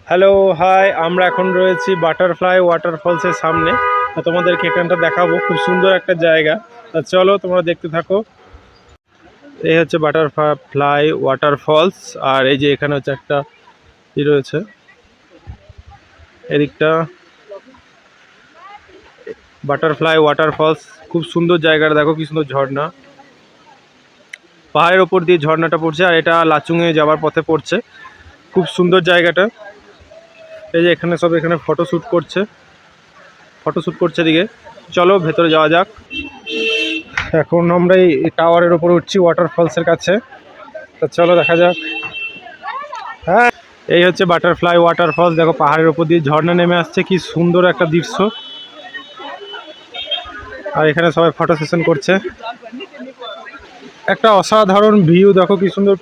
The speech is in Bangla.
Hello, high. আমরা এখন রয়েছি বাটারফ্লাই ওয়াটারফলসের সামনে। তোমাদেরকে এখানটা দেখাবো, খুব সুন্দর একটা জায়গা। চলো তোমরা দেখতে থাকো। এই হচ্ছে বাটারফ্লাই ওয়াটারফলস, আর এই যে এখানে হচ্ছে একটা ই রয়েছে এদিকটা, বাটারফ্লাই ওয়াটারফলস। খুব সুন্দর জায়গাটা, দেখো কি সুন্দর ঝর্ণা, পাহাড়ের ওপর দিয়ে ঝর্ণাটা পড়ছে, আর এটা লাচুংয়ে যাওয়ার পথে পড়ছে। খুব সুন্দর জায়গাটা। এই যে এখানে সব এখানে ফটোশ্যুট করছে এদিকে। চলো ভেতরে যাওয়া যাক। এখন আমরা এই টাওয়ারের উপর উঠছি ওয়াটারফলসের কাছে, তো চলো দেখা যাক। হ্যাঁ, এই হচ্ছে বাটারফ্লাই ওয়াটারফলস। দেখো পাহাড়ের উপর দিয়ে ঝর্ণা নেমে আসছে, কি সুন্দর একটা দৃশ্য। আর এখানে সবাই ফটো সেশন করছে। একটা অসাধারণ ভিউ, দেখো কি সুন্দর